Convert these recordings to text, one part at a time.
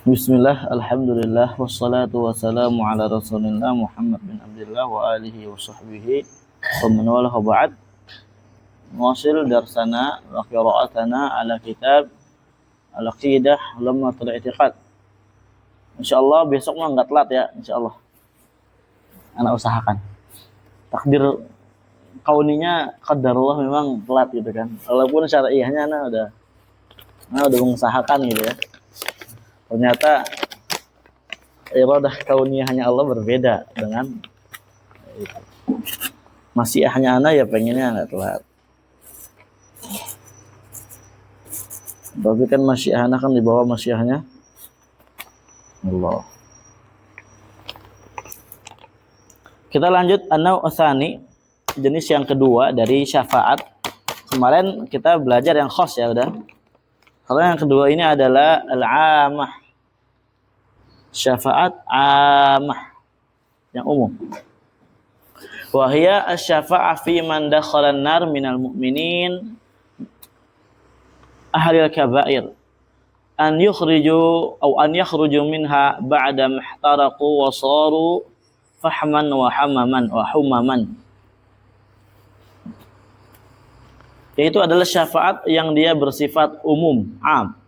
Bismillah, alhamdulillah, wassalatu wassalamu ala rasulillah Muhammad bin Abdullah wa alihi wa sahbihi wa man wala ba'd. Muwasil darsana wa qira'atana ala kitab al-aqidah lammatul i'tiqad. Insyaallah besok mah enggak telat ya, insyaallah. Anak usahakan. Takdir kauninya qadarullah memang telat gitu kan. Walaupun syar'iyahnya anak udah mengusahakan gitu ya. Ternyata iradah kauniyahnya Allah berbeda dengan itu. Masyiahnya anak ya pengennya nggak telat. Tapi kan masyiah anak kan di bawah masyiahnya Allah. Kita lanjut an-naw' tsani, jenis yang kedua dari syafaat. Kemarin kita belajar yang khas ya udah. Karena yang kedua ini adalah al-'amah. Syafaat amah yang umum. Wa hiya asy-syafa'ah fi man dakhala an-nar minal mu'minin ahli al-kaba'ir an yakhruju minha ba'da mahtaraqu wa saru fahman wa humaman. Yaitu adalah syafaat yang dia bersifat umum, am.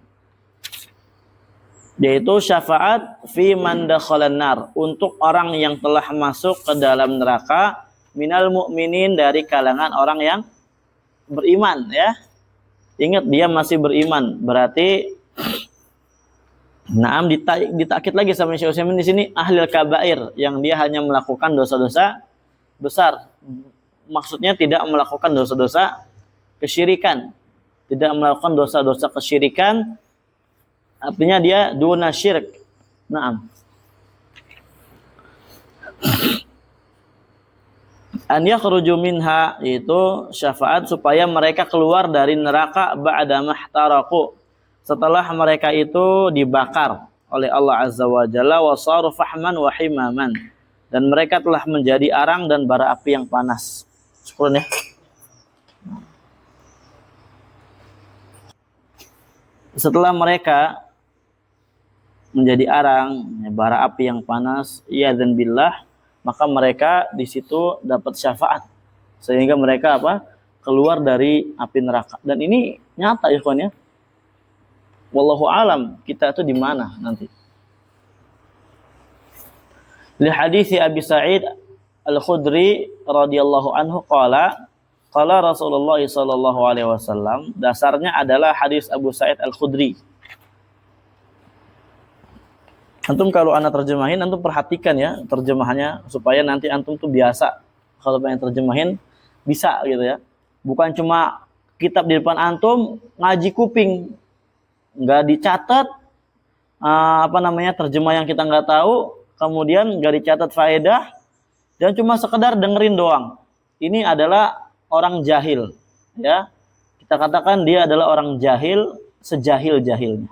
Yaitu syafaat fi man dakhalan nar, untuk orang yang telah masuk ke dalam neraka minal mu'minin, dari kalangan orang yang beriman ya. Ingat dia masih beriman, berarti naam ditakkid lagi sama Syekh Utsaimin di sini ahlul kabair, yang dia hanya melakukan dosa-dosa besar. Maksudnya tidak melakukan dosa-dosa kesyirikan, tidak melakukan dosa-dosa kesyirikan. Artinya dia duna syirik. Naam. An yakhruju minha, itu syafaat supaya mereka keluar dari neraka ba'da mahtaraqu, setelah mereka itu dibakar oleh Allah Azza wa Jalla, wa saru fahman wa himaman, dan mereka telah menjadi arang dan bara api yang panas. Syukur ya. Setelah mereka menjadi arang, bara api yang panas, iyadzan billah, maka mereka di situ dapat syafaat sehingga mereka keluar dari api neraka. Dan ini nyata ya kawan ya. Wallahu alam, kita itu di mana nanti. Li hadits Abi Sa'id Al-Khudri radhiyallahu anhu qala Rasulullah sallallahu alaihi wasallam, dasarnya adalah hadis Abu Sa'id Al-Khudri. Antum kalau anak terjemahin, antum perhatikan ya terjemahannya supaya nanti antum tuh biasa kalau pengen terjemahin bisa gitu ya. Bukan cuma kitab di depan antum ngaji kuping, nggak dicatat terjemah yang kita nggak tahu, kemudian nggak dicatat faedah dan cuma sekedar dengerin doang. Ini adalah orang jahil ya. Kita katakan dia adalah orang jahil, sejahil-jahilnya.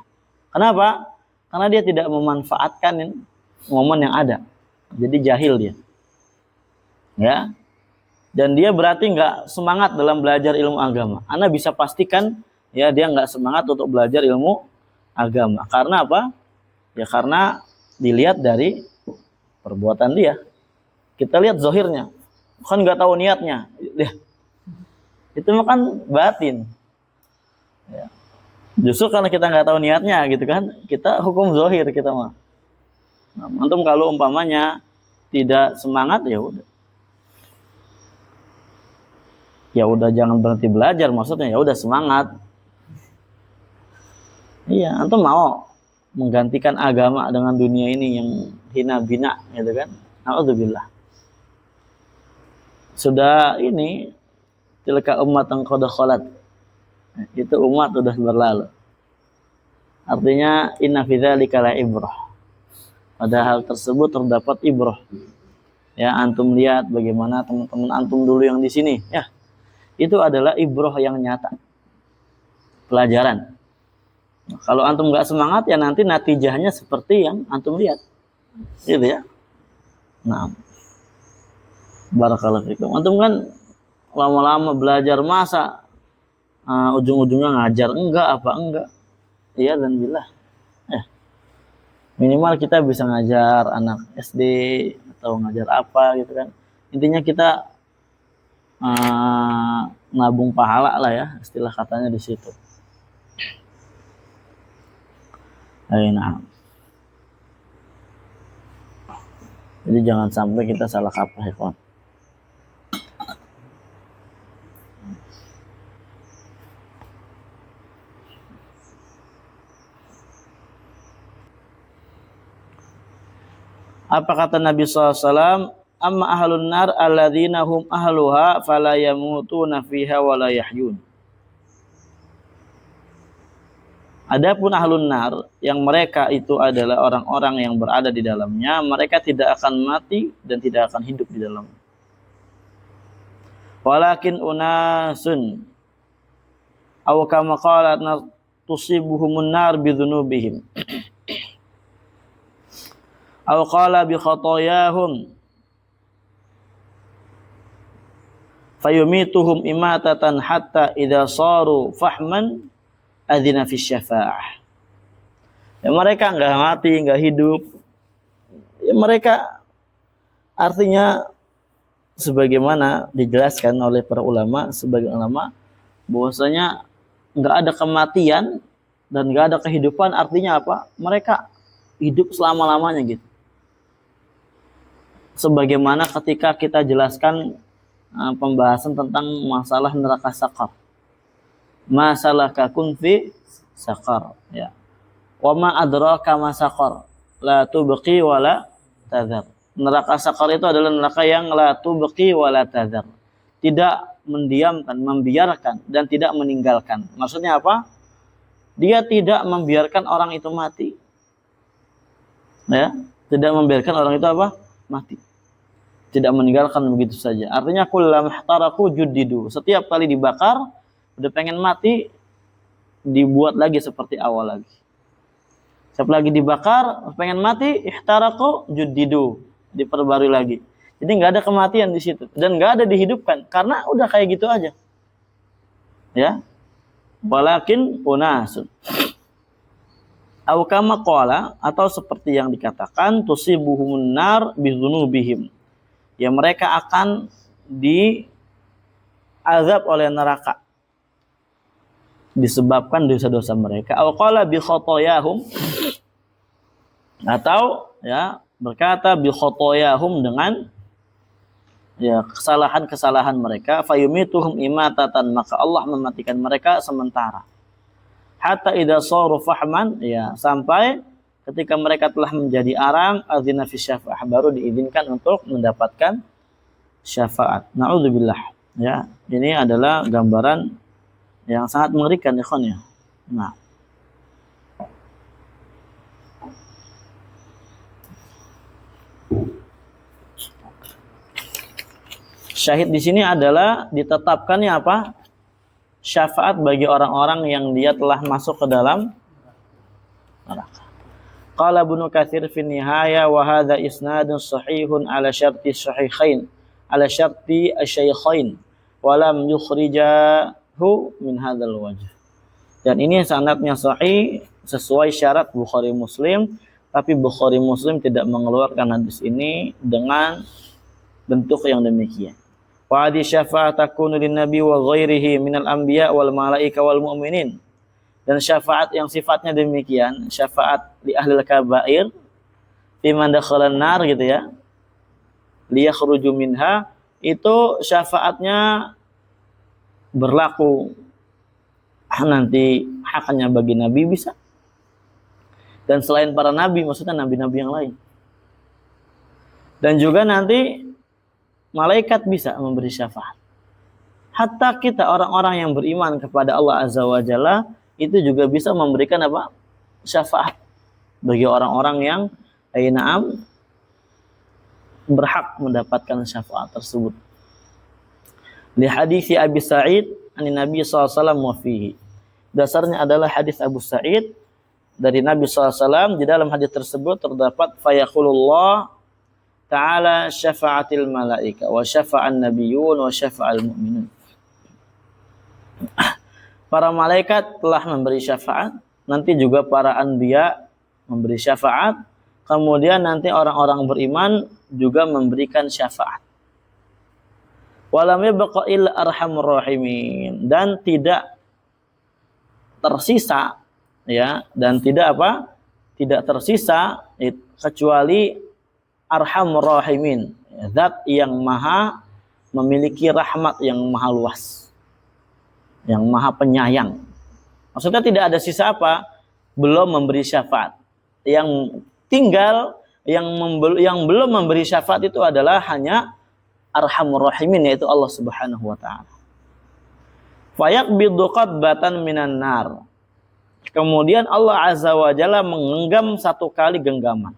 Kenapa? Karena dia tidak memanfaatkan momen yang ada. Jadi jahil dia. Ya. Dan dia berarti nggak semangat dalam belajar ilmu agama. Anda bisa pastikan ya dia nggak semangat untuk belajar ilmu agama. Karena apa? Ya karena dilihat dari perbuatan dia. Kita lihat zahirnya. Kan nggak tahu niatnya. Itu kan batin. Ya. Justru karena kita nggak tahu niatnya gitu kan, kita hukum zahir kita mah. Nah, antum kalau umpamanya tidak semangat ya udah jangan berhenti belajar, maksudnya ya udah semangat. Iya, antum mau menggantikan agama dengan dunia ini yang hina bina gitu kan? Nauzubillah. Sudah ini tilka ummatan qad khalat. Itu umat sudah berlalu. Artinya inna fi dzalika la ibrah. Pada hal tersebut terdapat ibrah. Ya, antum lihat bagaimana teman-teman antum dulu yang di sini, ya. Itu adalah ibrah yang nyata. Pelajaran. Nah, kalau antum enggak semangat ya nanti natijahnya seperti yang antum lihat. Gitu ya. Nah. Barakallahu fikum. Antum kan lama-lama belajar masa ujung-ujungnya ngajar enggak. Iya dan billah. Minimal kita bisa ngajar anak SD atau ngajar apa gitu kan. Intinya kita nabung pahala lah ya, istilah katanya di situ. Nah. Jadi jangan sampai kita salah kaprah ya kawan. Apa kata Nabi SAW? Amma ahlun nar alladzina hum ahluha fala yamutuna fiha wa la yahyun. Adapun ahlun nar yang mereka itu adalah orang-orang yang berada di dalamnya, mereka tidak akan mati dan tidak akan hidup di dalamnya. Walakin unasun aw kama qalat tusibuhumun nar bidzunubihim. Aw qala bi khotoyahum fayumituhum imatatan hatta idza saru fahman adzina fi syafa'ah. Ya mereka enggak mati, enggak hidup. Ya mereka artinya sebagaimana dijelaskan oleh para ulama, sebagian ulama bahwasanya enggak ada kematian dan enggak ada kehidupan, artinya apa? Mereka hidup selama-lamanya gitu. Sebagaimana ketika kita jelaskan pembahasan tentang masalah neraka sakar. Masalah kakun fi sakar, ya. Wa ma adraka ma sakar, la tubqi wa la tadhar. Neraka sakar itu adalah neraka yang la tubqi wa la tadhar. Tidak mendiamkan, membiarkan dan tidak meninggalkan. Maksudnya apa? Dia tidak membiarkan orang itu mati. Ya, tidak membiarkan orang itu apa? Mati. Tidak meninggalkan begitu saja. Artinya kullam ihtaraku juddidu. Setiap kali dibakar, udah pengen mati, dibuat lagi seperti awal lagi. Setiap lagi dibakar, pengen mati, ihtaraku juddidu, diperbarui lagi. Jadi nggak ada kematian di situ dan nggak ada dihidupkan karena udah kayak gitu aja. Ya. Walakin unasun. Aw kama qala, atau seperti yang dikatakan tusibuhumun nar bidzunubihim. Ya mereka akan diazab oleh neraka disebabkan dosa-dosa mereka. Aw qala bi khotoyahum, atau ya berkata bi khotoyahum, dengan ya kesalahan-kesalahan mereka. Fayumituhum imatatan, maka Allah mematikan mereka sementara. Hatta idza saru fahman, ya sampai ketika mereka telah menjadi arang, adzina fi syafa'ah, baru diizinkan untuk mendapatkan syafaat. Na'udzubillah. Ya, ini adalah gambaran yang sangat mengerikan, ikhwan ya. Nah, syahid di sini adalah ditetapkannya apa? Syafaat bagi orang-orang yang dia telah masuk ke dalam neraka. Qala Ibnu Katsir fi nihaya wa hadza isnadun sahihun ala syarti sahihain, ala syarti asy-syaikhain wa lam yukhrijahu min hadzal wajh. Dan ini sanadnya sahih sesuai syarat Bukhari Muslim, tapi Bukhari Muslim tidak mengeluarkan hadis ini dengan bentuk yang demikian. Wa hadhihi syafa'at takunu lin nabi wa ghairihi minal anbiya wal malaika wal mu'minin. Dan syafaat yang sifatnya demikian, syafaat li ahlil kabair fi man dakhalan nar gitu ya, liyakhruju minha, itu syafaatnya berlaku nanti haknya bagi nabi bisa, dan selain para nabi, maksudnya nabi-nabi yang lain, dan juga nanti malaikat bisa memberi syafaat. Hatta kita orang-orang yang beriman kepada Allah Azza wa Jalla itu juga bisa memberikan apa? Syafaat bagi orang-orang yang na'am berhak mendapatkan syafaat tersebut. Di hadis Abi Sa'id an Nabi sallallahu alaihi wasallam wa fihi. Dasarnya adalah hadis Abu Sa'id dari Nabi sallallahu alaihi wasallam. Di dalam hadis tersebut terdapat fayaqulullah ta'ala syafa'atil malaika wa syafa'an nabiyyun wa syafa'al mu'minun. Para malaikat telah memberi syafaat, nanti juga para anbiya memberi syafaat, kemudian nanti orang-orang beriman juga memberikan syafaat. Walam yabqa illa arhamur rahimin, dan tidak tersisa ya, dan tidak apa? Tidak tersisa kecuali arhamur rahimin, zat yang maha memiliki rahmat yang maha luas, yang maha penyayang. Maksudnya tidak ada sisa apa? Belum memberi syafaat. Yang tinggal yang belum memberi syafaat itu adalah hanya arhamur rahimin, yaitu Allah Subhanahu wa taala. Fayaqbidu qabbatan minan nar. Kemudian Allah Azza wa Jalla menggenggam satu kali genggaman.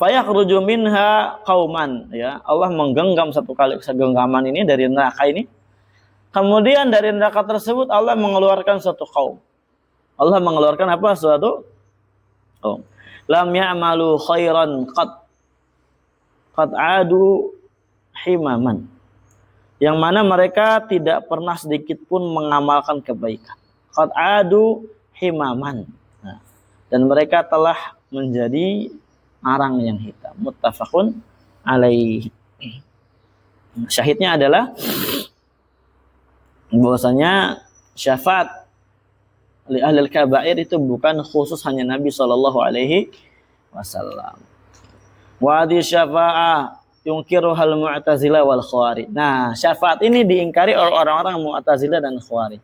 Fayakhruju minha qauman, ya. Allah menggenggam satu kali genggaman ini dari neraka ini. Kemudian dari neraka tersebut Allah mengeluarkan suatu kaum. Allah mengeluarkan apa? Suatu kaum. Lam ya'malu khairan qad adu himaman, yang mana mereka tidak pernah sedikit pun mengamalkan kebaikan. Qad adu himaman, nah, dan mereka telah menjadi arang yang hitam. Muttafaqun alaih. Syahidnya adalah bahwasanya syafaat li ahlil kabair itu bukan khusus hanya Nabi sallallahu alaihi wasallam. Wa di syafa'ah yungkiruhal mu'tazilah wal khawarij. Nah, syafaat ini diingkari oleh orang-orang mu'tazilah dan khawarij.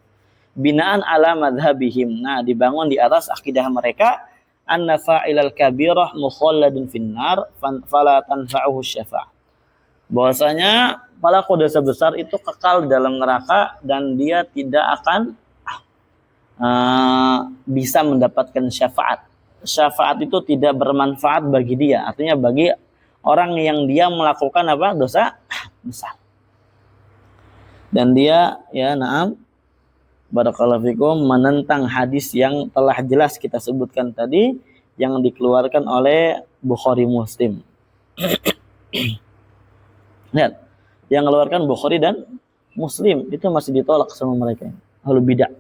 Binaan ala madhabihim. Nah, dibangun di atas akidah mereka, anna fa'ilal kabirah mukhalladun finnar fala tanfa'uhu syafa'ah. Bahwasanya pelaku dosa besar itu kekal dalam neraka dan dia tidak akan bisa mendapatkan syafaat. Syafaat itu tidak bermanfaat bagi dia, artinya bagi orang yang dia melakukan apa? Dosa besar. Dan dia ya na'am barakallahu fikum menentang hadis yang telah jelas kita sebutkan tadi yang dikeluarkan oleh Bukhari Muslim. Lihat, yang mengeluarkan Bukhari dan Muslim itu masih ditolak sama mereka, ahlul bidah.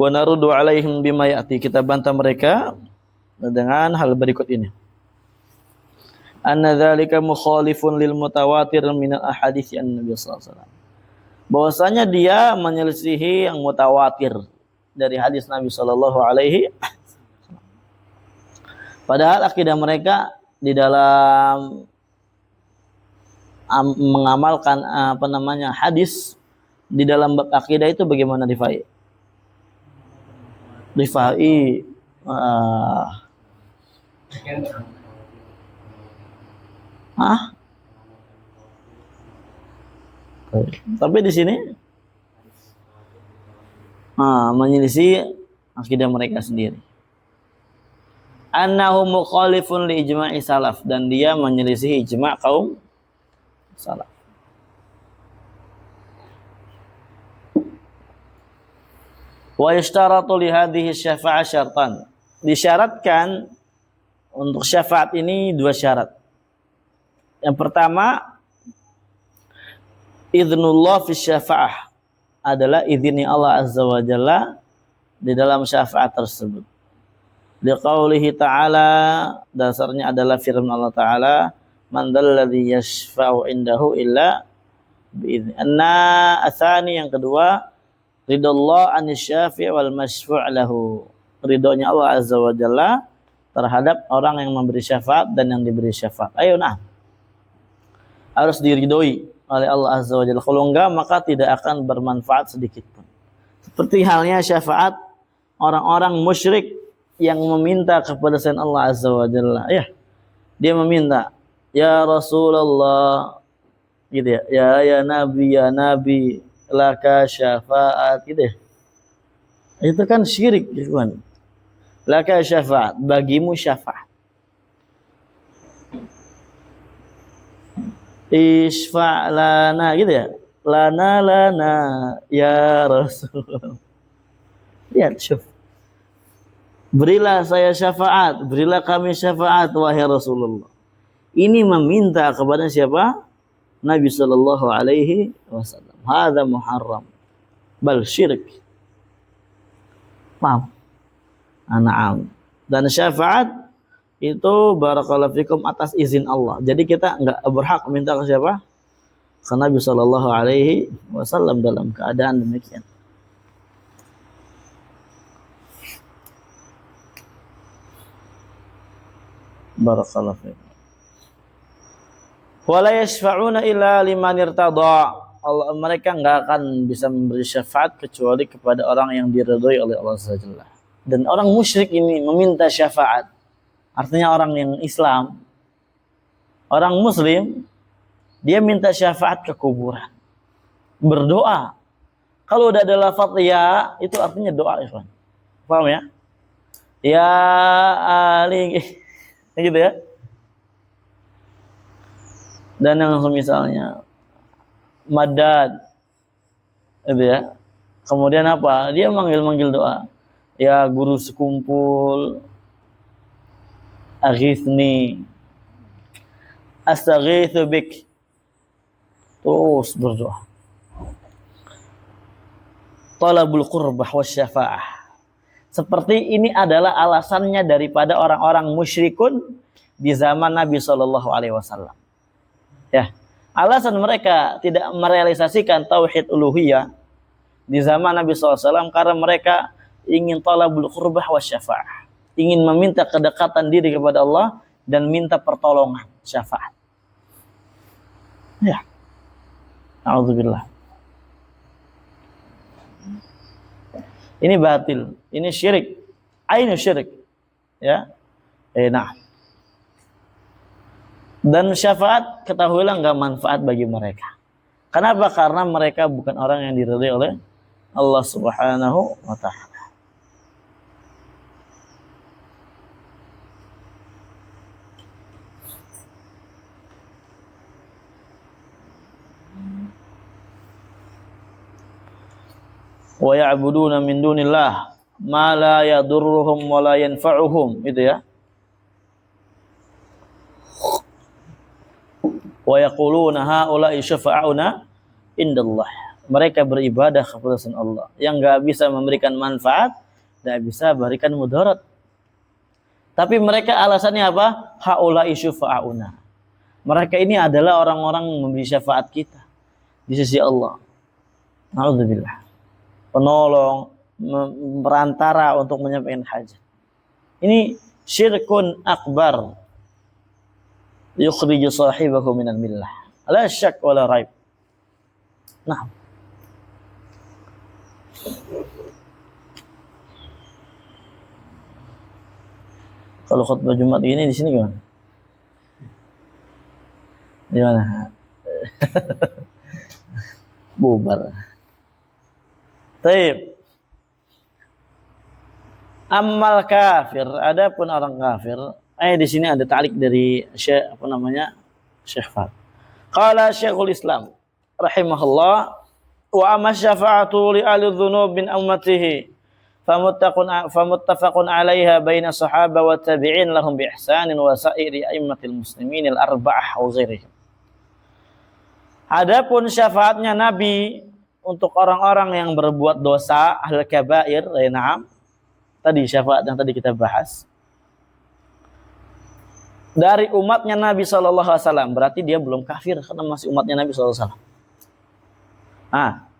Wa naruddu alaihim bima ya'ti, kita bantah mereka dengan hal berikut ini. Anna dzalika mukhalifun lil mutawatir min al ahadits an Nabi sallallahu alaihi wasallam. Bahwasanya dia menyelisihi yang mutawatir dari hadis Nabi sallallahu alaihi wasallam. Padahal akidah mereka di dalam mengamalkan hadis di dalam bab akidah itu bagaimana Rifai? Tapi di sini menyelisih akidah mereka sendiri. Annahu mukhalifun li ijma'i salaf, dan dia menyelisih ijma' kaum salaf. Wa yashtaratu li hadhihi syafa'ah syartan. Disyaratkan untuk syafaat ini dua syarat. Yang pertama, idznullah fi syafa'ah, adalah izinnya Allah Azza wa Jalla di dalam syafaat tersebut. Liqaulihi ta'ala, dasarnya adalah firman Allah Ta'ala, man dzalladzi yashfa'u indahu illa bi'idznih. Atsani, yang kedua, ridallah anisyafi' wal masyfu' lahu, ridhonya Allah Azza wa Jalla terhadap orang yang memberi syafaat dan yang diberi syafaat. Ayo harus diridhoi oleh Allah Azza wa Jalla. Kalau enggak maka tidak akan bermanfaat sedikit pun. Seperti halnya syafaat orang-orang musyrik yang meminta kepada selain Allah Azza wa Jalla. Ya, dia meminta, ya Rasulullah, gitu ya, ya Nabi, laka syafaat, gitu ya. Itu kan syirik, gitu kan. Laka syafaat, bagimu syafaat. Isfa' lana, gitu ya. Lana ya Rasul. Lihat, syuf. Berilah saya syafaat, berilah kami syafaat wahai Rasulullah. Ini meminta kepada siapa? Nabi sallallahu alaihi wasallam. Hadza muharram, bal syirik. Paham? Na'am. Dan syafaat itu barakallahu fikum atas izin Allah. Jadi kita enggak berhak minta ke siapa? Ke Nabi sallallahu alaihi wasallam dalam keadaan demikian. Barakallahu fikum. Wala yashfa'una illa liman irtada. Allah, mereka enggak akan bisa memberi syafaat kecuali kepada orang yang diridhoi oleh Allah Subhanahu. Dan orang musyrik ini meminta syafaat. Artinya orang yang Islam, orang Muslim, dia minta syafaat ke kuburan, berdoa. Kalau udah ada lafaz ya, itu artinya doa, ikhwan. Paham ya? Ya Ali, gitu ya. Dan yang misalnya madad, gitu ya. Kemudian apa? Dia manggil-manggil doa. Ya guru sekumpul, aghithni, astaghithu bik. Terus berdoa. Talabul qurbah wasyafa'ah. Seperti ini adalah alasannya daripada orang-orang musyrikun di zaman Nabi SAW. Ya, alasan mereka tidak merealisasikan tauhid uluhiyah di zaman Nabi SAW karena mereka ingin talabul qurbah wasyafa'ah, ingin meminta kedekatan diri kepada Allah dan minta pertolongan, syafaat. Ya, a'udzubillah. Ini batil, ini syirik, ainu syirik, ya. Nah, dan syafaat ketahuilah nggak manfaat bagi mereka. Kenapa? Karena mereka bukan orang yang diridhai oleh Allah Subhanahu wa Ta'ala. Wa ya'buduna min dunillah ma la yadurruhum wa la yanfa'uhum, itu ya. Wa yaquluna haula'i syafa'una indallah. Mereka beribadah kepada Allah yang enggak bisa memberikan manfaat, enggak bisa memberikan mudarat. Tapi mereka alasannya apa? Haula'i syafa'una. Mereka ini adalah orang-orang memberi syafaat kita di sisi Allah. Alhamdulillah. Penolong, perantara untuk menyampaikan hajat. Ini syirkun akbar yukhriju sahibahu minal millah. La syak wala raib. Nah. Kalau khutbah Jumat ini di sini gimana? Gimana? Bubar. Taib. Ammal kafir, adapun orang kafir. Di sini ada ta'liq dari Syekh Syekh Fad. Qala Syekhul Islam rahimahullah, wa amma syafa'atu li ahli dzunub min ummatihi famuttafaqun 'alaiha baina sahaba wa tabi'in lahum bi ihsanin wa sa'iri a'immatil muslimin al-arba'ah wa ghairihim. Adapun syafaatnya Nabi untuk orang-orang yang berbuat dosa, ahlul kabair, na'am. Tadi syafaat yang tadi kita bahas. Dari umatnya Nabi SAW, berarti dia belum kafir karena masih umatnya Nabi SAW.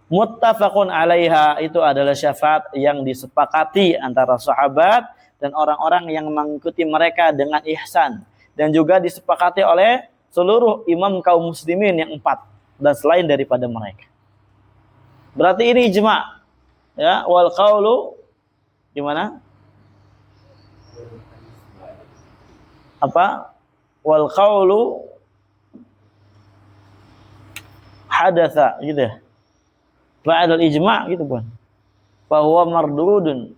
Muttafaqun 'alaiha itu adalah syafaat yang disepakati antara sahabat dan orang-orang yang mengikuti mereka dengan ihsan, dan juga disepakati oleh seluruh imam kaum muslimin yang 4 dan selain daripada mereka. Berarti ini ijma, ya. Wal qaulu gimana? Apa? Wal qaulu hadatsa, gitu ya. Ba'da al-ijma' gitu kan. Fahuwa mardudun.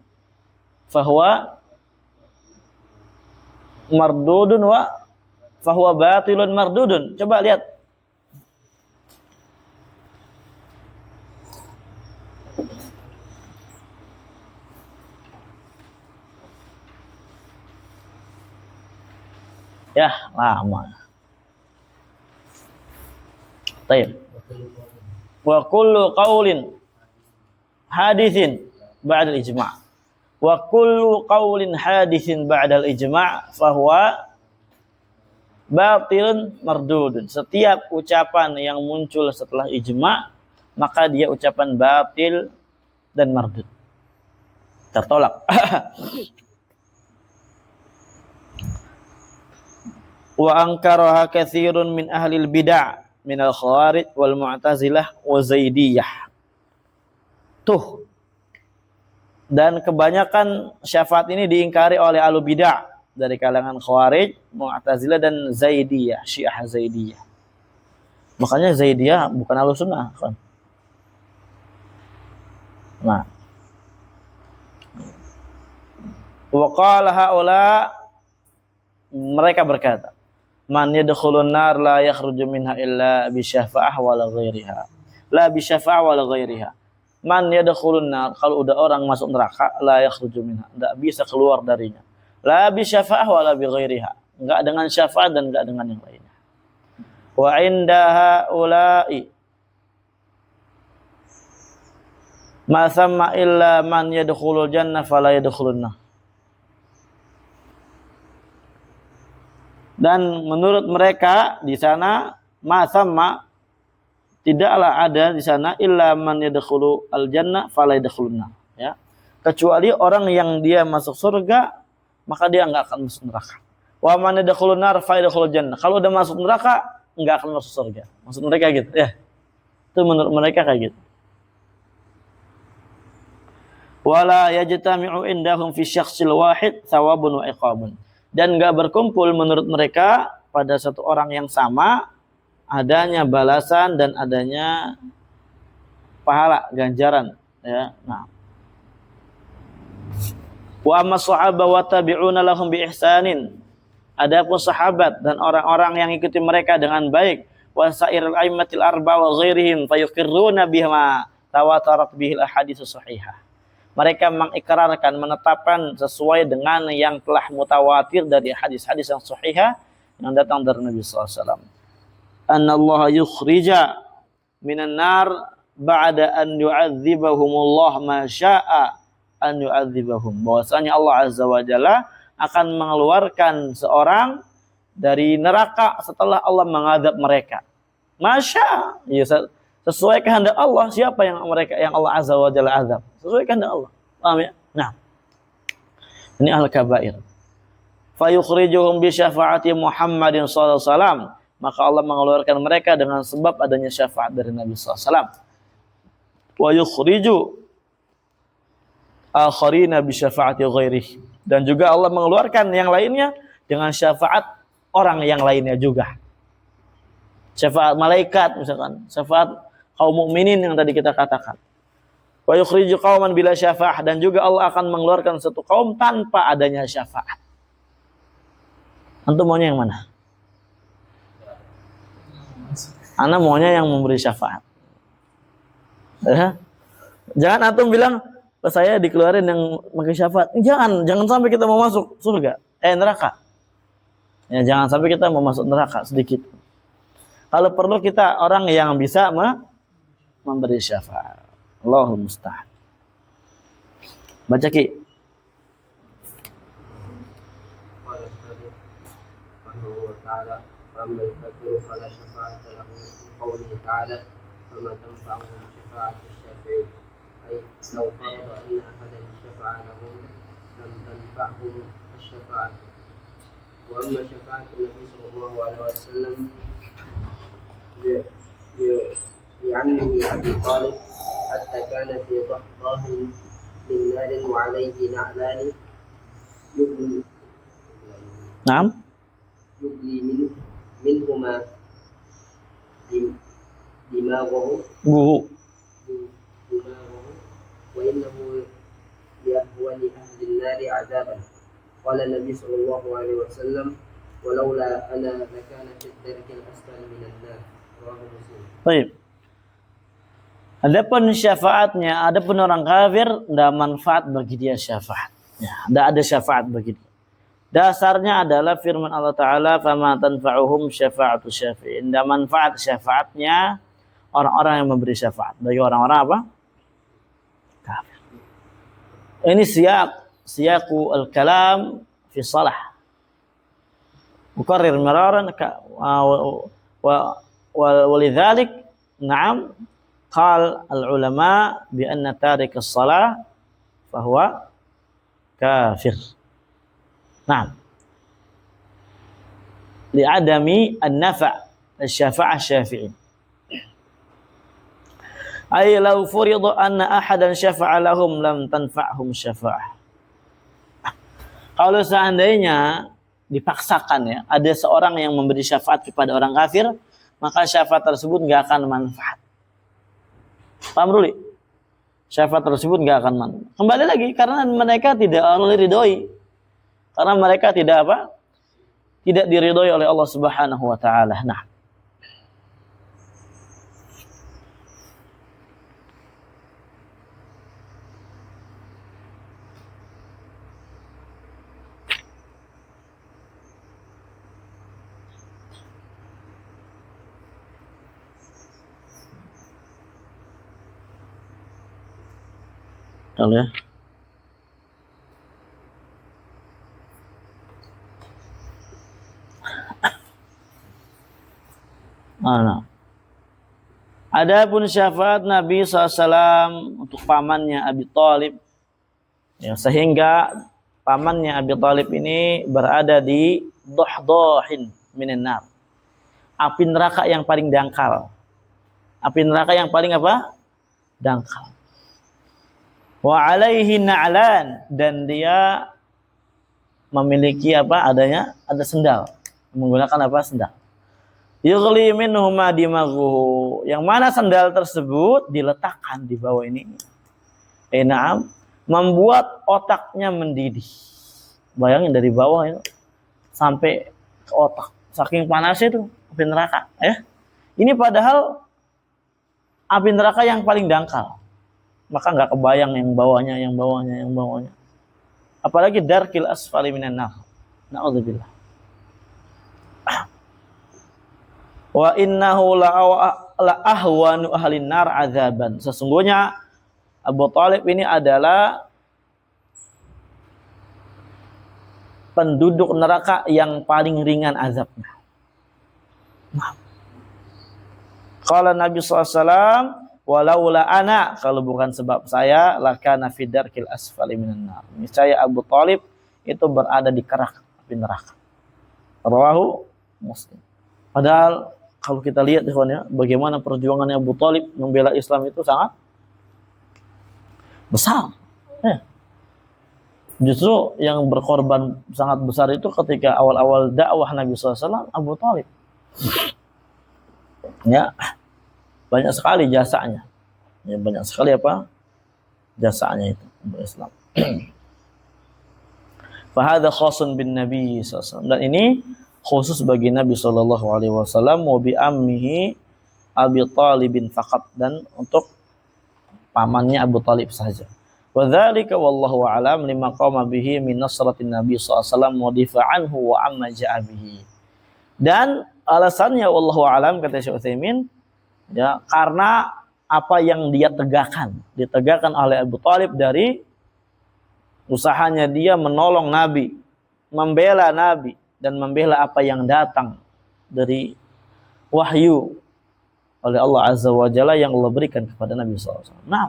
Fahuwa mardudun wa fahuwa batilun mardudun. Coba lihat. Ya, lama. Baik. Wa kullu qaulin hadithin ba'da al-ijma'. Wa kullu qaulin haditsin ba'dal ijma' fahuwa batilun mardudun. Setiap ucapan yang muncul setelah ijma' maka dia ucapan batil dan mardud. Tertolak. Wa ankaraha katsirun min ahlil bid'ah min al-khawarij wal mu'tazilah wa zaidiyah. Tuh. Dan kebanyakan syafaat ini diingkari oleh ahlu bid'ah dari kalangan khawarij, mu'tazilah dan zaidiyah, syiah zaidiyah. Makanya zaidiyah bukan ahlu sunnah kan. Nah. Wa qala haula, mereka berkata, man yadkhulun nar la yakhruju minha illa bi syafa'ah wala ghairiha. La bi syafa'ah wala ghairiha. Man yadkhulun nar, kalau udah orang masuk neraka, la yakhruju minha, enggak bisa keluar darinya. La bi syafa'ah wala bi ghairiha. Enggak dengan syafaat dan enggak dengan yang lainnya. Wa inda haula'i ma thamma illa man yadkhulul jannah fala yadkhulun nar. Dan menurut mereka di sana masamma tidaklah ada di sana illa man yadkhulu al jannah fala yadkhulun nar, ya. Kecuali orang yang dia masuk surga maka dia enggak akan masuk neraka. Wa man yadkhulun nar fa yadkhulul jannah. Kalau udah masuk neraka enggak akan masuk surga. Maksud mereka gitu, ya. Itu menurut mereka kayak gitu. Wala yajtami'u indahum fi syakhsil wahid thawabun wa iqabun. Dan enggak berkumpul menurut mereka pada satu orang yang sama adanya balasan dan adanya pahala ganjaran, ya. Nah, wa amma sahaba wa tabi'una lahum bi ihsanin. Adapun sahabat dan orang-orang yang ikuti mereka dengan baik, wa sairul aimmatil arba wa ghairihim fayuqirruna bima tawatarat bihil ahaditsus sahihah. Mereka mengikrarkan, menetapkan sesuai dengan yang telah mutawatir dari hadis-hadis yang sahihah yang datang dari Nabi sallallahu alaihi wasallam. Annallaha yukhrija minan nar ba'da an yu'adzibahumullah ma syaa an yu'adzibahum. Bahwasanya Allah azza wa jalla akan mengeluarkan seorang dari neraka setelah Allah mengadab mereka. Masya, ya, sesuai kehendak Allah. Siapa yang Allah azza wa jalla azab? Sesuai kehendak Allah. Paham ya? Nah, ini al-kabair. Fayukhrijuhum bi syafaati Muhammadin sallallahu alaihi wasallam. Maka Allah mengeluarkan mereka dengan sebab adanya syafaat dari Nabi sallallahu alaihi wasallam. Wa yukhriju akharina bi syafaati ghairihi. Dan juga Allah mengeluarkan yang lainnya dengan syafaat orang yang lainnya juga. Syafaat malaikat misalkan, syafaat kaum mukminin yang tadi kita katakan. Wa yukhriju qauman bila syafaah, dan juga Allah akan mengeluarkan satu kaum tanpa adanya syafaat. Antum maunya yang mana? Ana maunya yang memberi syafaat. Ya. Jangan antum bilang saya dikeluarin yang pakai syafaat. Jangan sampai kita mau masuk surga, neraka. Ya, jangan sampai kita mau masuk neraka sedikit. Kalau perlu kita orang yang bisa memberi syafaat. Allahul musta'an. Baca Ki. لو فرض أن أحدا شفع لهم لم تنفعهم الشفاعة. وأما شفاعة النبي صلى الله عليه وسلم لعمه أبي طالب حتى كان في ضحضاه من نار وعليه نعلان يبلي منهما دماغه وإنه هو لأهل النار عذابا. قال النبي صلى الله عليه وسلم ولولا أنا لكان في الدرك الأسفل من النار. رواه مسلم. Baik. Adapun syafaatnya, adapun orang kafir tidak manfaat bagi dia syafaat. Ya, tidak ada syafaat bagi dia. Dasarnya adalah firman Allah Ta'ala, فَمَا تَنْفَعُهُمْ شَفَاعَةُ الشَّافِعِينَ. Tidak manfaat syafaatnya orang-orang yang memberi syafaat. Bagi orang-orang apa? Kafir. Ini siap siyaqu al-kalam fi shalah. Mukarrir miraran ولذلك نعم قال العلماء بأن تارك الصلاة فهو كافر. نعم لعدم النفع الشفاعة الشافعي. أي لو فرض أن أحدا شفع لهم لم تنفعهم الشفاعة. Kalau seandainya dipaksakan ya, ada seorang yang memberi syafaat kepada orang kafir, maka syafaat tersebut nggak akan manfaat. Paham Ruli? Syafaat tersebut nggak akan manfaat. Kembali lagi karena mereka tidak diridhoi, karena mereka tidak apa? Tidak diridhoi oleh Allah Subhanahu wa taala. Nah, kalau ya. Nah. Adapun syafaat Nabi SAW untuk pamannya Abi Thalib, ya, sehingga pamannya Abi Thalib ini berada di dohdohin minan nar, api neraka yang paling dangkal, api neraka yang paling apa? Dangkal. Wa alaihi na'lan, dan dia memiliki apa? Ada sendal, menggunakan apa? Sendal. Yughli minhuma dimaghuhu, yang mana sandal tersebut diletakkan di bawah ini. Na'am, membuat otaknya mendidih. Bayangin dari bawah itu sampai ke otak, saking panasnya itu api neraka, ya. Ini padahal api neraka yang paling dangkal. Maka nggak kebayang yang bawahnya. Apalagi darkil asfali minan nar. Na'udzubillah. Wa innahu la ahwanu ahlin nar azaban. Sesungguhnya Abu Thalib ini adalah penduduk neraka yang paling ringan azabnya. Qala Nabi SAW, walaula ana, kalau bukan sebab saya, lakana fi darkil asfali minan nar. Niscaya Abu Thalib itu berada di kerak api neraka. Rawahu Muslim. Padahal kalau kita lihat ya, bagaimana perjuangannya Abu Thalib membela Islam itu sangat besar. Justru yang berkorban sangat besar itu ketika awal-awal dakwah Nabi SAW, Abu Thalib. Ya, banyak sekali jasanya. Ya, banyak sekali apa? Jasanya itu untuk Islam. Fahadha khasun bin Nabi SAW. Dan ini khusus bagi Nabi SAW, wa bi ammihi Abi Thalibin faqat, dan untuk pamannya Abu Thalib saja. Wa dzalika wallahu a'lam lima qama bihi min nasratin Nabi SAW wa difa'anhu wa amma ja'a bihi. Dan alasannya wallahu a'lam, kata Syekh Utsaimin, ya, karena apa yang dia ditegakkan oleh Abu Thalib dari usahanya dia menolong Nabi, membela Nabi, dan membela apa yang datang dari wahyu oleh Allah Azza wa Jalla yang Allah berikan kepada Nabi SAW. Nah,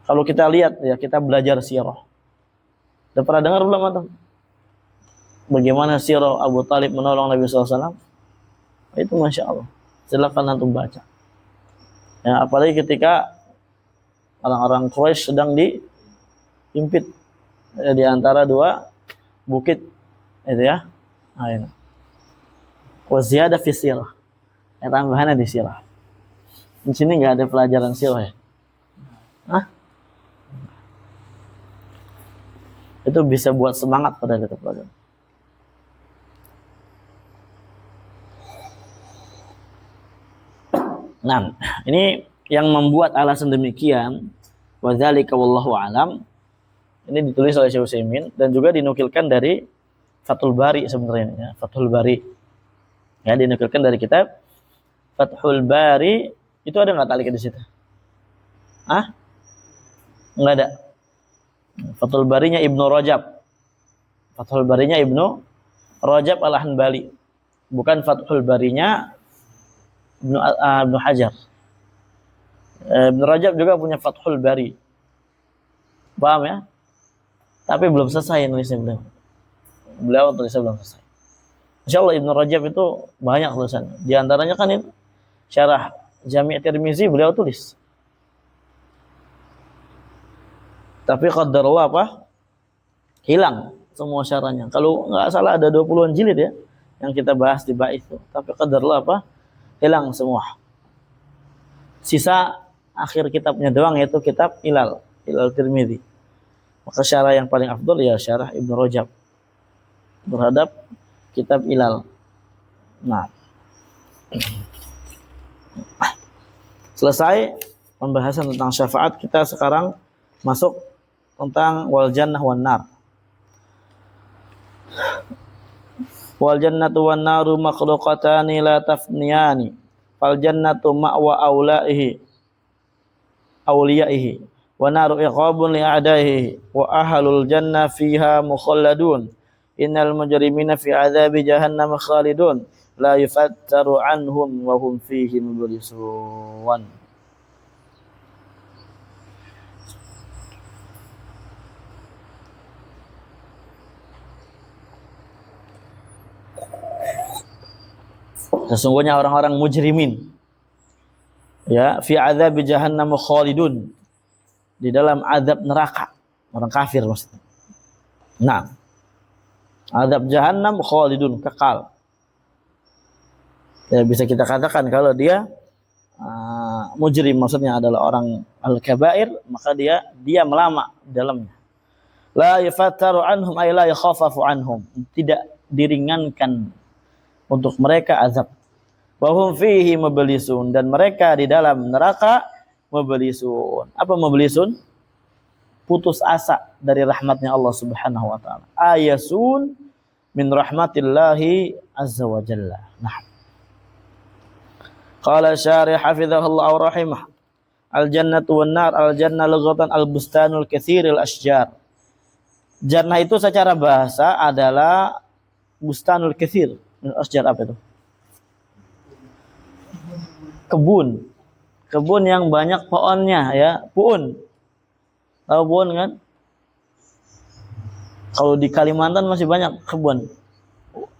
kalau kita lihat ya, kita belajar sirah. Udah pernah dengar belum atau? Bagaimana sirah Abu Thalib menolong Nabi SAW? Itu Masya Allah. Silakan antum baca. Ya, apalagi ketika orang-orang Quraisy sedang diimpit di antara dua bukit, itu ya. Ayo. Wa ziyadah fi sirah. Tambahannya di sirah. Di sini enggak ada pelajaran sirah ya. Hah? Itu bisa buat semangat pada kita pelajaran. Nah, ini yang membuat alasan demikian, wa dzalika wallahu alam. Ini ditulis oleh Syekh Utsaimin dan juga dinukilkan dari Fathul Bari sebenarnya, ya, Fathul Bari. Ya, dinukilkan dari kitab Fathul Bari. Itu ada enggak talik di situ? Hah? Enggak ada. Fathul Barinya Ibnu Rajab. Fathul Barinya Ibnu Rajab Al-Hanbali. Bukan Fathul Barinya Ibnu Hajar. Ibnu Rajab juga punya Fathul Bari. Paham ya? Tapi belum selesai nulisnya beliau. Beliau tulisnya belum selesai. Insyaallah Ibnu Rajab itu banyak tulisan. Di antaranya kan itu syarah Jami' Tirmizi beliau tulis. Tapi qadarullah apa? Hilang semua syarahnya. Kalau nggak salah ada 20-an jilid ya yang kita bahas di bait itu. Tapi qadarullah apa? Hilang semua. Sisa akhir kitabnya doang yaitu kitab Ilal Tirmizi. Maka syarah yang paling afdal ya syarah Ibnu Rajab terhadap kitab Ilal. Nah, selesai pembahasan tentang syafaat, kita sekarang masuk tentang wal jannah wan nar. Wal jannatu wan naru makhluqatani la tafniyani. Fal jannatu ma'wa awliyaihi wa naru iqabun li a'daihi wa ahlul jannah fiha mukhalladun. Innal mujrimina fi adzabi jahannam khalidun la yufattaru anhum wa hum fihi mublisun. Sesungguhnya orang-orang mujrimin ya fi adzabi jahannam khalidun, di dalam azab neraka, orang kafir maksudnya. Nah, azab jahannam khalidun, kekal. Ya, bisa kita katakan kalau dia mujrim maksudnya adalah orang al-kabair, maka dia melama dalamnya. La yafattaru anhum ay la yakhafafu anhum, tidak diringankan untuk mereka azab. Wa hum fihi mublisun, dan mereka di dalam neraka mublisun. Apa mublisun? Putus asa dari rahmatnya Allah Subhanahu wa taala. Ayasun min rahmatillahi azza wa jalla. Nah. Qala syarih hafizahullah wa rahimah. Al jannatu wan nar, al jannah lughatan al bustanul katsiril asjar. Jannah itu secara bahasa adalah bustanul katsir. Asjar apa itu? Kebun yang banyak pohonnya ya, puun. Tahu puun kan? Kalau di Kalimantan masih banyak kebun.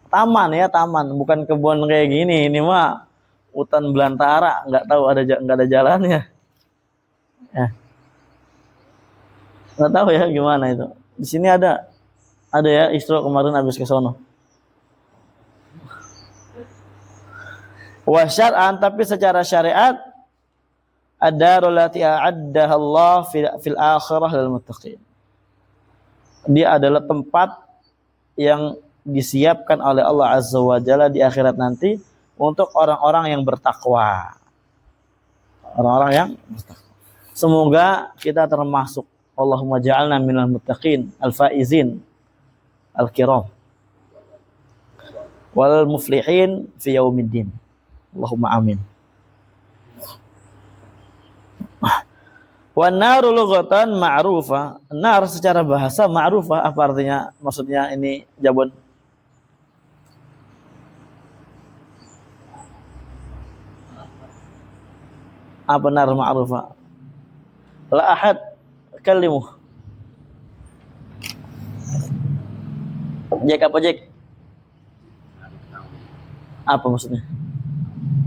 Taman ya, taman, bukan kebun kayak gini. Ini mah hutan belantara, nggak ada jalannya. Ya. Nggak tahu ya gimana itu. Di sini ada ya Isra kemarin habis ke sono. Wa syar'an, tapi secara syariat ad-darul lati a'addaha Allah fil akhirah lil muttaqin. Dia adalah tempat yang disiapkan oleh Allah Azza wa Jalla di akhirat nanti untuk orang-orang yang bertakwa. Orang-orang yang bertakwa. Semoga kita termasuk. Allahumma ja'alna minal muttaqin al-faizin al-kiram wal muflihin fi yaumiddin. Allahumma amin. Wan naru lughatan ma'rufah. Nar secara bahasa ma'rufah, apa artinya? Maksudnya ini Jabun. Apa nar ma'rufah? La ahad kalimuh. Jack apa Jack? Apa maksudnya?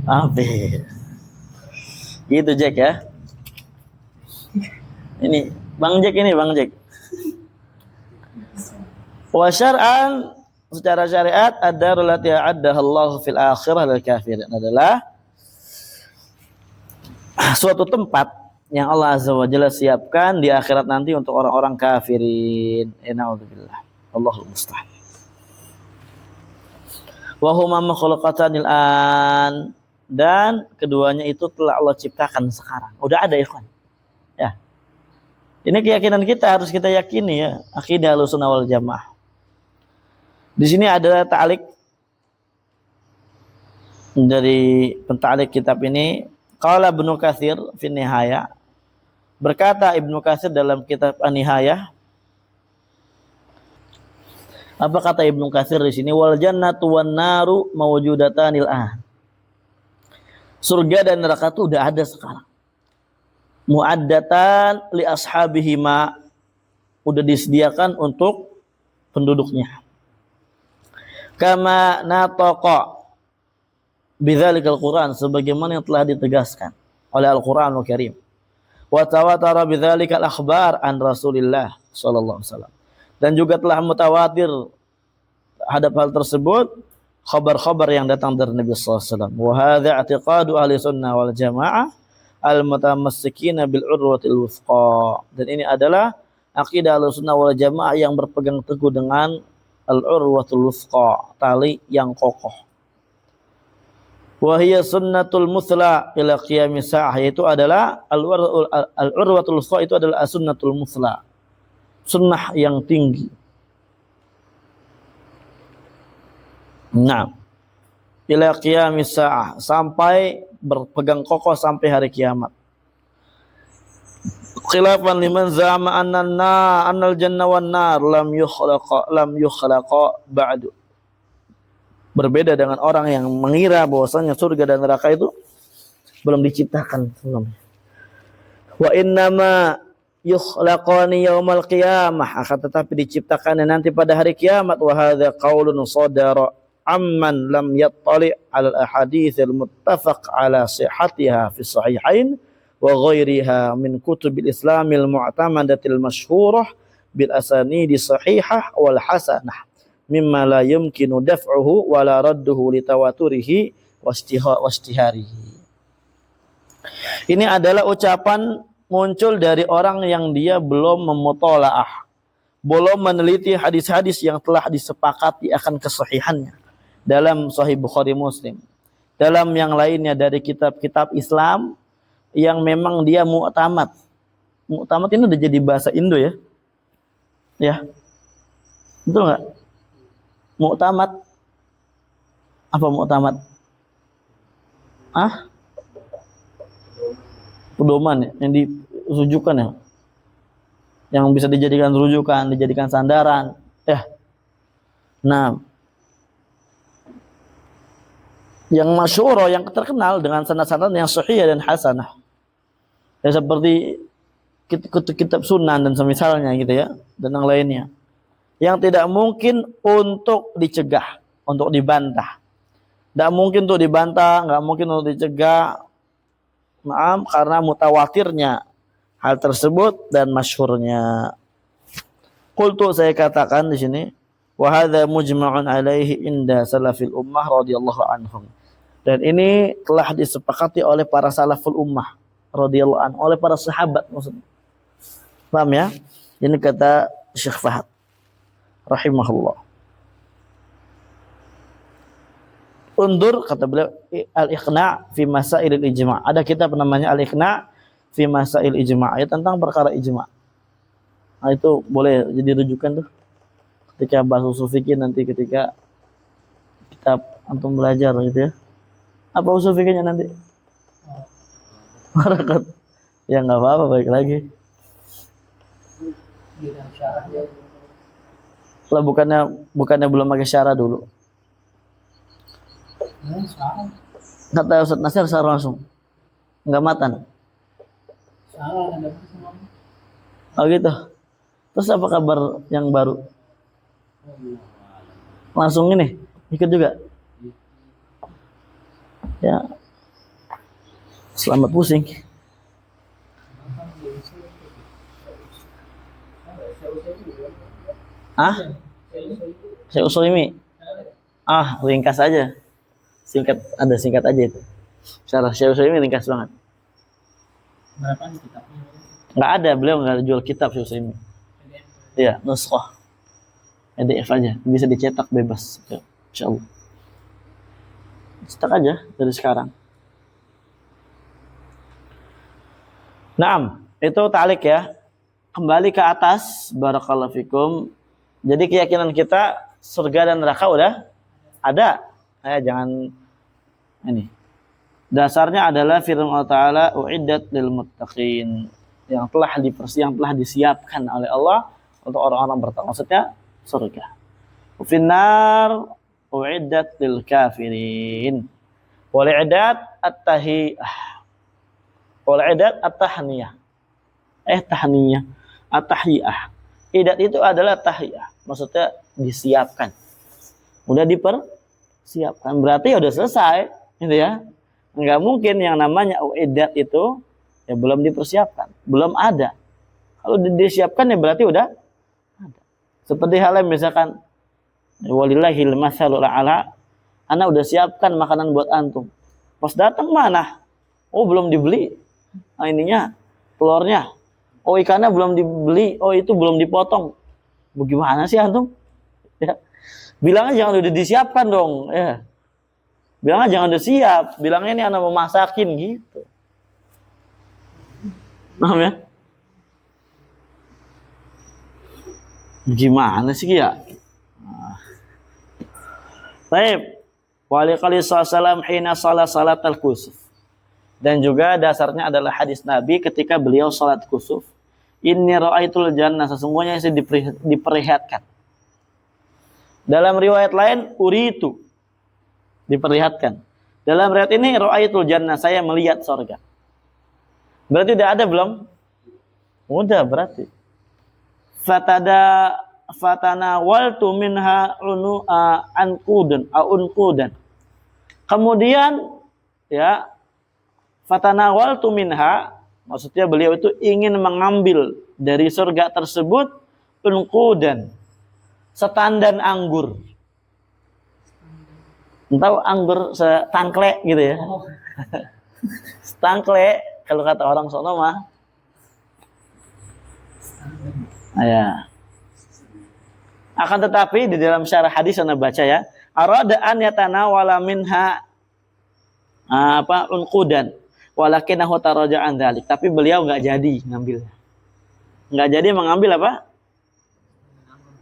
Habis. Gitu Jack ya. Ini Bang Jack. Wa syar'an, secara syariat ad-darul lati a'addaha Allah fil akhirah lil kafirin adalah suatu tempat yang Allah Azza wa Jalla siapkan di akhirat nanti untuk orang-orang kafirin. Na'udzubillah. Allahul musta'an. Wa huma makhluqatanil an, dan keduanya itu telah Allah ciptakan sekarang. Udah ada ikhwan. Ya. Ini keyakinan kita, harus kita yakini ya, akidah Ahlussunnah wal Jamaah. Di sini ada ta'liq dari penta'liq kitab ini. Qala Ibnu Katsir fi Nihayah. Berkata Ibnu Katsir dalam kitab An-Nihayah, Apa kata Ibnu Katsir di sini? Wal jannatu wan naru mawjudatanil an. Surga dan neraka itu udah ada sekarang. Mu'addatan li ashabihima, udah disediakan untuk penduduknya. Kama nataqa bidzalikal Quran, sebagaimana yang telah ditegaskan oleh Al-Qur'anul Karim. Wa tawatara bidzalikal akhbar an Rasulillah sallallahu alaihi wasallam. Dan juga telah mutawatir hadap hal tersebut khabar-khabar yang datang dari Nabi sallallahu alaihi wasallam. Wa hadza i'tiqadu ahli sunnah wal jamaah al-mutamassikina bil urwatil wuthqa. Dan ini adalah akidah Ahlussunnah wal Jamaah yang berpegang teguh dengan al-urwatul wuthqa, tali yang kokoh. Wa hiya sunnatul muthla ila qiyamis saah, yaitu adalah al-urwatul wuthqa, itu adalah as-sunnatul muthla, sunnah yang tinggi. Nah, ila qiyamis saah, sampai berpegang kokoh sampai hari kiamat. Khilafan liman za'ama annal janna wan nar lam yukhlaqa ba'du. Berbeda dengan orang yang mengira bahwasanya surga dan neraka itu belum diciptakan sebelumnya. Wa innama yukhlaqani yaumal qiyamah, akan tetapi diciptakannya nanti pada hari kiamat. Wa hadza qaulun sadara amman lam yattali' al ahadits al muttafaq ala sihhatiha fi sahihain wa ghairiha min kutubil islamil mu'tamadatil masyhurah bil asanidi sahihah wal hasanah mimma la yumkinu daf'uhu wa la radduhu li tawaturihi wastiharihi. Ini adalah ucapan muncul dari orang yang dia belum memutolaah, belum meneliti hadis-hadis yang telah disepakati akan kesahihannya dalam Sahih Bukhari Muslim, dalam yang lainnya dari kitab-kitab Islam yang memang dia mu'tamad. Mu'tamad ini udah jadi bahasa Indo ya. Ya. Betul enggak? Mu'tamad. Apa mu'tamad? Pedoman ya, yang dirujukan ya. Yang bisa dijadikan rujukan, dijadikan sandaran. Ya. Nah, yang masyhur, yang terkenal dengan sanad-sanad yang sahih dan hasanah. Ya, seperti kitab Sunan dan semisalnya gitu ya, dan yang lainnya. Yang tidak mungkin untuk dicegah, untuk dibantah. Tidak mungkin untuk dibantah, nggak mungkin untuk dicegah. Maaf, karena mutawatirnya hal tersebut dan masyhurnya. Qultu, saya katakan di sini, wa hadza mujma'un alaihi inda salafil ummah radhiyallahu anhum. Dan ini telah disepakati oleh para salaful ummah radhiyallahu anhu, oleh para sahabat maksudnya. Paham ya? Ini kata Syekh Fahad rahimahullah. Undur, kata beliau, al-iqna' fi masailil ijma'. Ada kitab namanya al-iqna' fi masail ijma', ya, tentang perkara ijma'. Nah, itu boleh jadi rujukan tuh ketika bahas usul fikih nanti, ketika kitab antum belajar gitu ya. Apa usul fikihnya nanti? Harakat. Ya enggak apa-apa, baik lagi. Lah bukannya belum pakai syarah dulu. Kata Ustaz Nasir syarah langsung. Enggak matan. Oh gitu. Terus apa kabar yang baru? Langsung ini ikut juga. Ya. Selamat pusing. Saya usul ini. Ringkas aja. Singkat aja itu. Syarah Syekh Utsaimin ringkas banget. Berapa nih kitabnya? Enggak ada, beliau enggak jual kitab Syekh Utsaimin. Iya, nuskhah. PDF aja, bisa dicetak bebas. Ya, insyaallah. Cetak aja dari sekarang. Naam, itu ta'liq ya. Kembali ke atas, barakallahu fikum. Jadi keyakinan kita surga dan neraka udah ada. Jangan ini. Dasarnya adalah firman Allah Ta'ala, uiddat lil muttaqin, yang telah disiapkan oleh Allah untuk orang-orang bertakwa, maksudnya surga. Finnar uiddat lil kafirin. Wal i'dad at-tahiyah. Wal i'dad at-tahniyah. Tahniyah. At-tahiyah. Idat itu adalah tahiyah. Maksudnya disiapkan. Udah dipersiapkan. Berarti udah selesai, gitu ya. Enggak mungkin yang namanya uiddat itu ya belum dipersiapkan, belum ada. Kalau disiapkan ya berarti udah ada. Seperti halnya misalkan walillahil masalul a'la, ana udah siapkan makanan buat antum. Pas datang mana? Oh, belum dibeli. Ininya, telurnya. Oh, ikannya belum dibeli. Oh, itu belum dipotong. Bagaimana sih antum? Ya. Bilangnya jangan udah disiapkan dong, ya. Bilangnya jangan udah siap. Bilangnya ini anak mau masakin gitu. Paham ya? Gimana sih ya? Baik. Waliqali sallam hina salat al-kusuf. Dan juga dasarnya adalah hadis Nabi ketika beliau salat kusuf. Inni ra'aitul jannah, sesungguhnya saya diperlihatkan. Dalam riwayat lain uritu, diperlihatkan. Dalam riwayat ini ra'aitul jannah, saya melihat surga. Berarti udah ada belum? Udah berarti. Fatanawaltu minha unqudan. Kemudian ya fatanawaltu minha, maksudnya beliau itu ingin mengambil dari surga tersebut unqudan, setandan anggur. Tahu anggur setangkle gitu ya. Setangkle kalau kata orang sono mah. Ya. Akan tetapi di dalam syarah hadis Anda baca ya, arada an yatanawala minha unqudan walakinahu taraja an dzalik. Tapi beliau enggak jadi ngambilnya. Enggak jadi mengambil apa?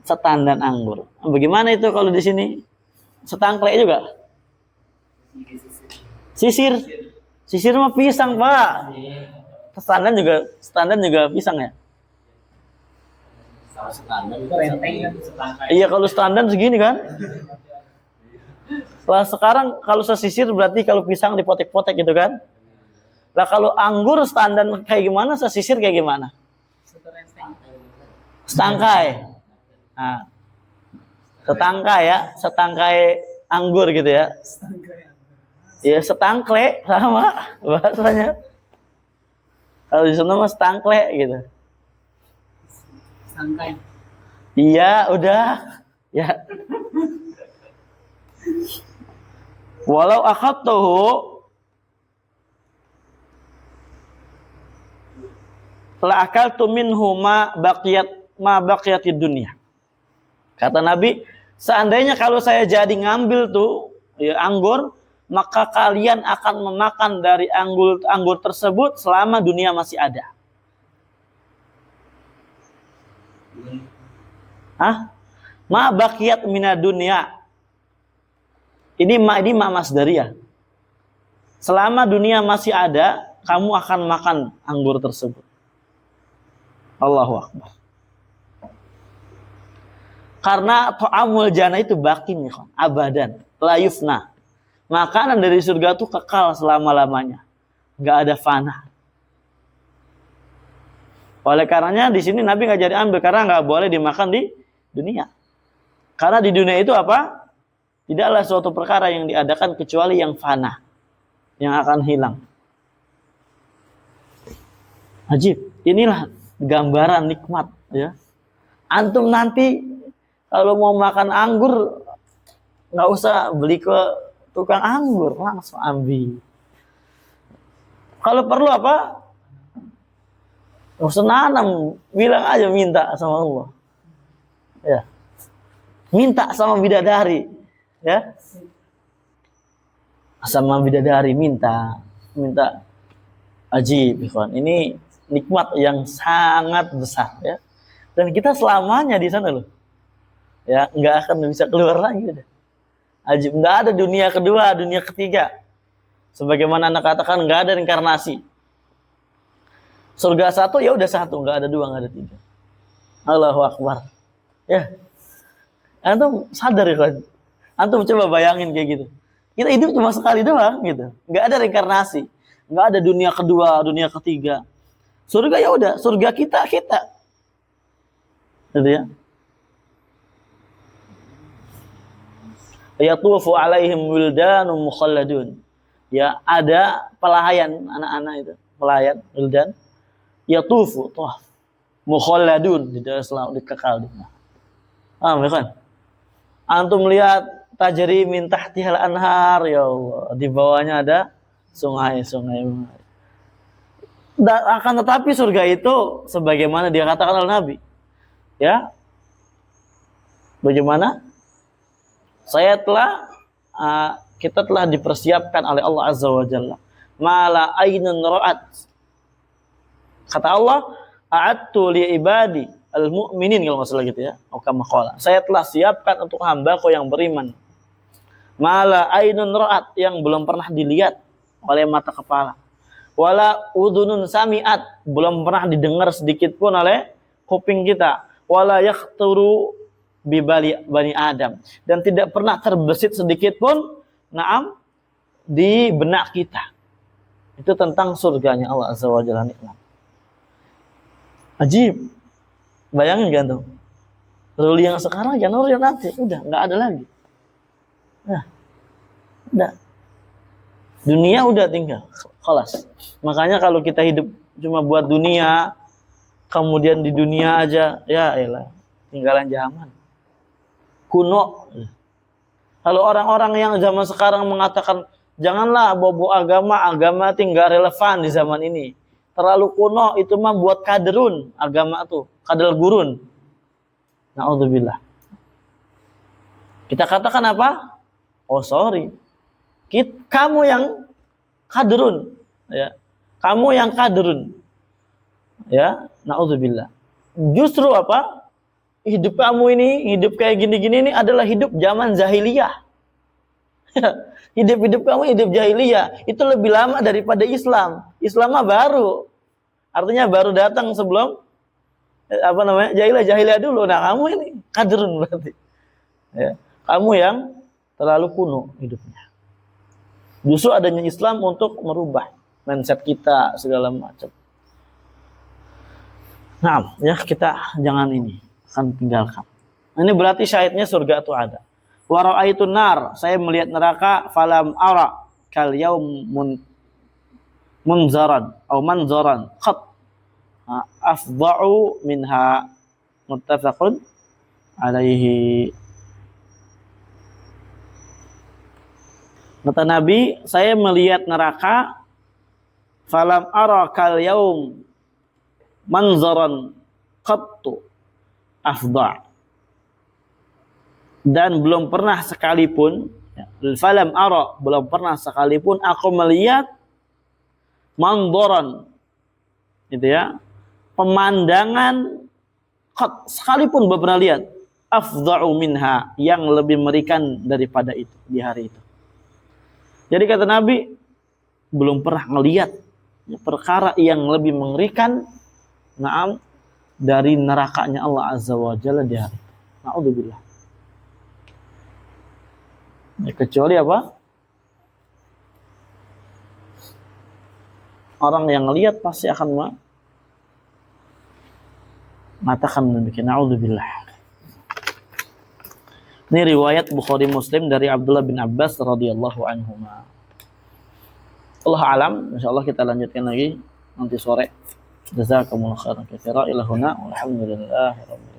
Setandan anggur. Bagaimana itu kalau di sini? Setangkle juga? Sisir. Sisir mah pisang, Pak. Setandan juga pisang ya? Iya, kalau standar segini kan. Lah sekarang kalau sesisir berarti kalau pisang dipotek-potek gitu kan. Lah kalau anggur standar kayak gimana, sesisir kayak gimana? Setangkai. Nah, setangkai anggur gitu ya. Iya, setangkle sama bahasanya. Kalau di sana mah setangkle gitu. Sangkai. Iya, udah. Ya. Walau akhadtuhu la akaltu minhu ma baqiyatid dunya. Kata Nabi, seandainya kalau saya jadi ngambil tuh ya anggur, maka kalian akan memakan dari anggur tersebut selama dunia masih ada. Ma baqiyat minad dunya. Ini ma masdariyah. Selama dunia masih ada, kamu akan makan anggur tersebut. Allahu akbar. Karena ta'amul jannah itu baqin ya, abadan, la yufna. Makanan dari surga itu kekal selama-lamanya. Enggak ada fana. Oleh karenanya di sini Nabi nggak jadi ambil karena nggak boleh dimakan di dunia. Karena di dunia itu apa? Tidaklah suatu perkara yang diadakan kecuali yang fana, yang akan hilang. Ajib. Inilah gambaran nikmat. Ya. Antum nanti kalau mau makan anggur nggak usah beli ke tukang anggur, langsung ambil. Kalau perlu apa? Nggak usah nanam, bilang aja minta sama Allah. Ya. Minta sama bidadari, ya. Sama bidadari minta ajib, ikhwan. Ini nikmat yang sangat besar, ya. Dan kita selamanya di sana loh. Ya, nggak akan bisa keluar lagi udah. Ajib, nggak ada dunia kedua, dunia ketiga. Sebagaimana anak katakan nggak ada reinkarnasi. Surga satu ya udah satu, nggak ada dua, nggak ada tiga. Allahu akbar. Ya. Antum sadar ya kan? Antum coba bayangin kayak gitu. Kita hidup cuma sekali doang gitu. Nggak ada reinkarnasi. Nggak ada dunia kedua, dunia ketiga. Surga ya udah, surga kita. Gitu ya. Yatufu alaihim wildanun mukhalladun. Ya, ada pelayan anak-anak itu, pelayan wildan. Yatufu, tawaf. Mukhalladun, selalu dikekal. Paham ya kan? Antum lihat tajri min tahtihal anhar, ya Allah, di bawahnya ada sungai-sungai. Akan tetapi surga itu sebagaimana dia katakan oleh Nabi. Ya. Bagaimana? Kita telah dipersiapkan oleh Allah Azza wa Jalla. Mala ainun ra'at. Kata Allah, a'attu li ibadi al-mu'minin, kalau nggak salah gitu ya. Saya telah siapkan untuk hamba-Ku yang beriman. Mala ainun ra'at, yang belum pernah dilihat oleh mata kepala. Wala udhunun sami'at, belum pernah didengar sedikit pun oleh kuping kita. Wala yakhturu bani Adam, dan tidak pernah terbesit sedikit pun di benak kita. Itu tentang surganya Allah Azza wa Jalla, nikmat. Ajib. Bayangin kan tuh. Ruli yang sekarang ya nur yang nanti, udah nggak ada lagi. Nah, udah. Dunia udah tinggal, kelas. Makanya kalau kita hidup cuma buat dunia, kemudian di dunia aja, ya elah, tinggalan zaman. Kuno. Kalau orang-orang yang zaman sekarang mengatakan janganlah bobo agama tinggal relevan di zaman ini. Terlalu kuno, itu mah buat kaderun agama tuh, kadal gurun. Na'udzubillah. Kita katakan apa? Oh sorry. Kamu yang kaderun, ya. Kamu yang kaderun. Ya, na'udzubillah. Justru apa? Hidup kamu ini, hidup kayak gini-gini ini adalah hidup zaman jahiliyah. Hidup kamu hidup jahiliyah. Itu lebih lama daripada Islam. Islam mah baru. Artinya baru datang sebelum jahiliyah dulu. Nah, kamu ini kadrun berarti. Ya, kamu yang terlalu kuno hidupnya. Justru adanya Islam untuk merubah mindset kita segala macam. Nah, ya kita jangan ini. Akan tinggalkan. Ini berarti syahidnya surga itu ada. Wa ra'aitun nar, saya melihat neraka, falam ara kal yaum munzaran atau manzaran qat afdha'u minha, muttafaqun alaihi. Kata Nabi, saya melihat neraka, falam ara kal yaum manzaran qattu afdha', dan belum pernah sekalipun, falam ara, belum pernah sekalipun aku melihat mandoran, gitu ya, pemandangan sekalipun belum pernah lihat afdha'u minha, yang lebih mengerikan daripada itu di hari itu. Jadi kata Nabi, belum pernah ngelihat perkara yang lebih mengerikan dari nerakanya Allah Azza wa Jalla di hari itu. Na'udzubillah. Ya, kecuali apa? Orang yang lihat pasti akan mengatakan demikian. Na'udzubillah. Ini riwayat Bukhari Muslim dari Abdullah bin Abbas radhiyallahu anhuma. Allah alam, insyaallah kita lanjutkan lagi nanti sore. Jazakumullahu khairan katsira ila huna walhamdulillahi rabbil